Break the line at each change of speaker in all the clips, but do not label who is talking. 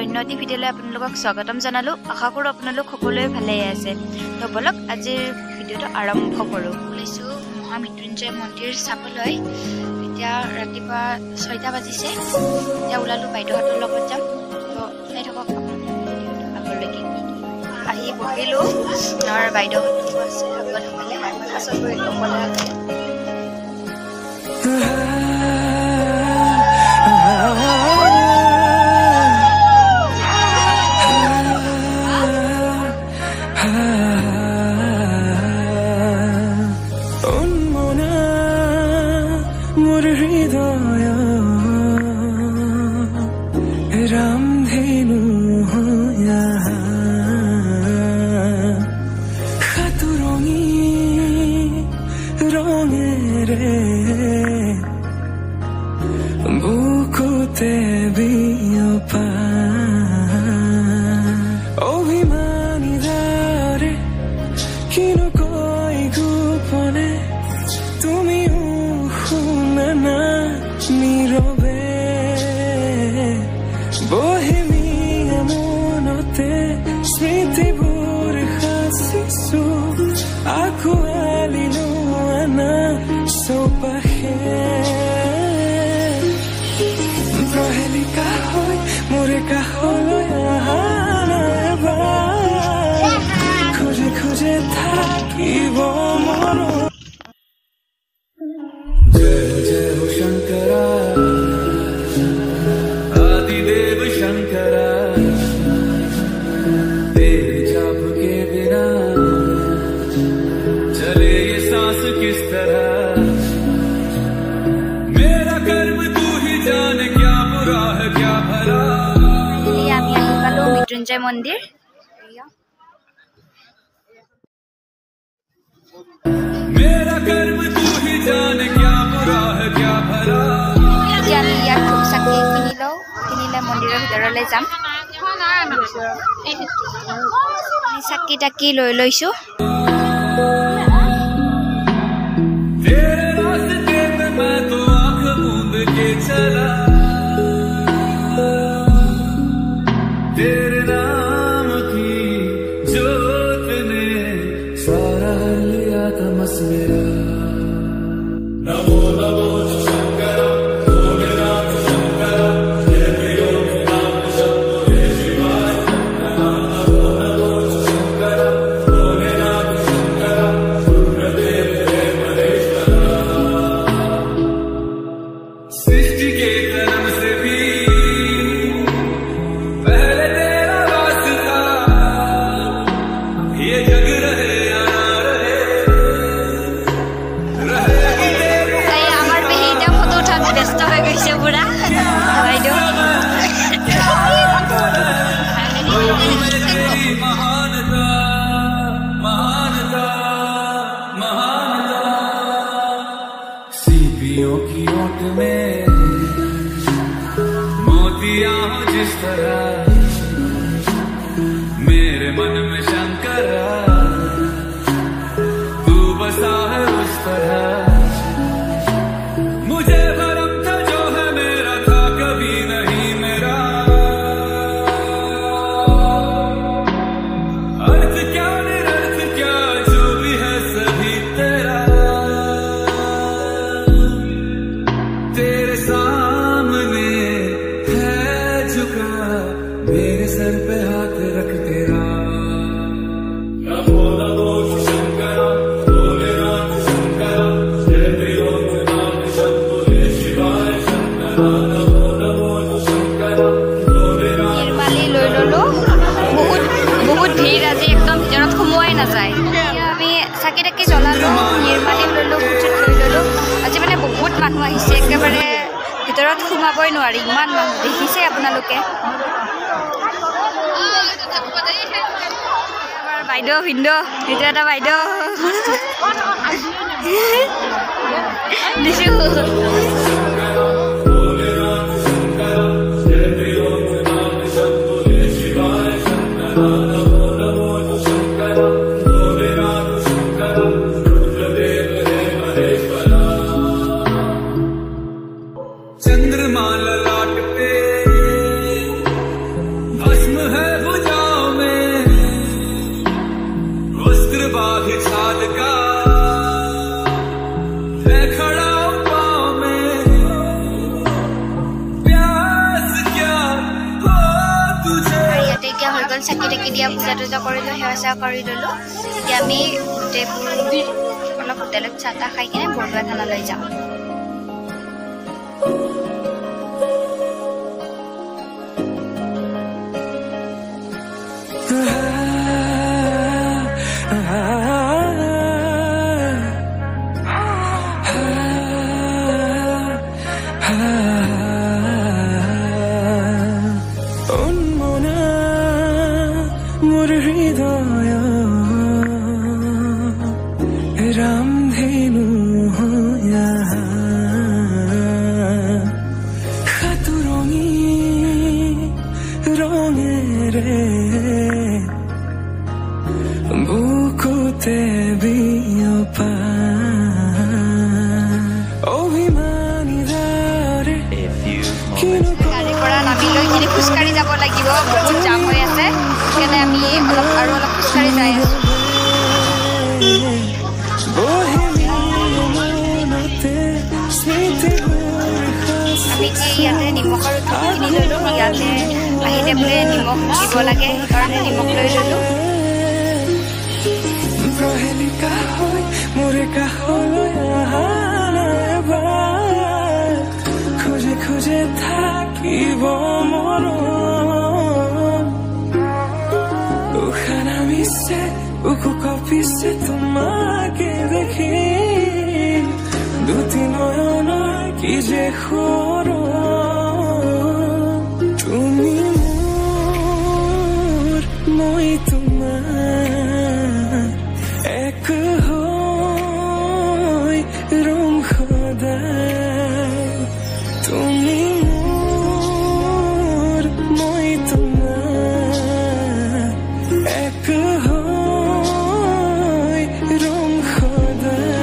অন্যটি ভিডিঅ'লৈ আপোনালোকক স্বাগতম জনালো। আশা কৰোঁ আপোনালোক সকলোৱে ভালে আছে। তো বলক আজিৰ ভিডিঅ'টো আৰম্ভ কৰোঁ। ওলাইছোঁ মহামৃত্যুঞ্জয় মন্দিৰ চাবলৈ। এতিয়া ৰাতিপুৱা 6টা বাজিছে। এতিয়া ওলালোঁ বাইদেউহঁতৰ লগত যাম। তো চাই থাকক আগলৈকে। আহি বহিলোঁ আৰু বাইদেউহঁতো আছে আগত সকলে আচলতে অকলে মৃত্যুঞ্জয় মন্দিৰ। কিনিলে মন্দিৰৰ ভিতৰলৈ যাম। চাকি তাকি লৈ লৈছোঁ। ভিতৰত সোমাবই নোৱাৰি, ইমান মানুহ দেখিছে আপোনালোকে। বাইদেউ ভিন্দু এইটো এটা বাইদেউ দিছো। চাকি টাকি দিয়া পূজা টুজা কৰিলো সেৱা চেৱা কৰি ললো এতিয়া আমি গোটেইবোৰ অলপ হোটেলত চাহ তাহ খাই কিনে বৰদোৱা থানলৈ যাওঁ খোজকাঢ়ি যাব লাগিব বহুত জাম হৈ আছে সেইকাৰণে আমি অলপ খোজকাঢ়ি যাই আছো আমি ইয়াতে নিমখ আৰু কিনি ললো ইয়াতে আহিলে বোলে নিমখ দিব লাগে সেইকাৰণে নিমখ লৈ ললো খুঁজে খুঁজে থাকিব মন উশাহ নামিছে উকু কপিছে তোমাকে দেখি দুটি নয়নৰ কি যে সৰ তুমি মোৰ মই তোমাৰ এক হৈ ৰং সদায় তুমি মোৰ মই তোমাৰ এক হৈ ৰং সদায়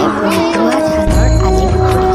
পঢ়োৱা ধানৰ আলি পুখুৰী।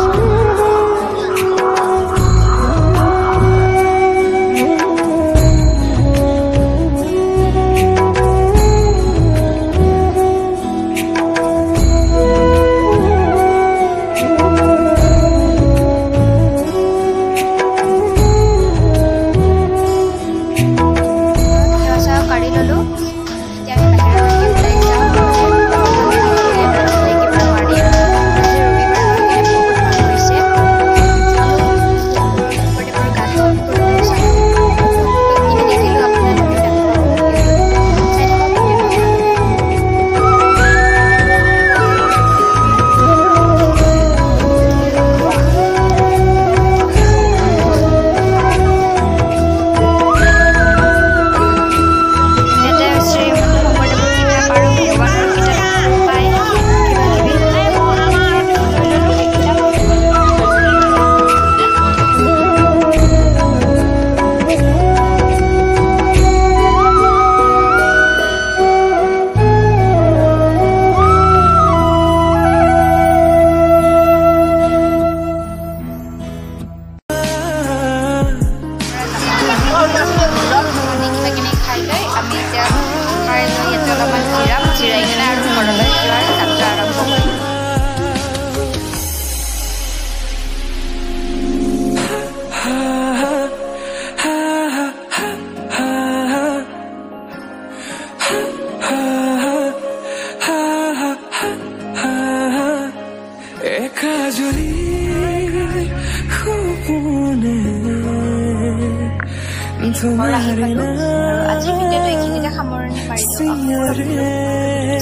আজিৰ ভিডিঅ'টো এইখিনিতে সামৰণি মাৰিলোঁ।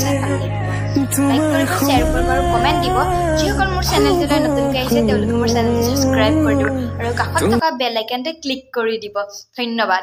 লাইক কৰিব, শ্বেয়াৰ কৰিব আৰু কমেণ্ট দিব। যিসকল মোৰ চেনেলটোলৈ নতুনকৈ আহিছে তেওঁলোকে মোৰ চেনেলটো ছাবস্ক্ৰাইব কৰি দিব আৰু কাষত থকা বেল আইকনটো ক্লিক কৰি দিব। ধন্যবাদ।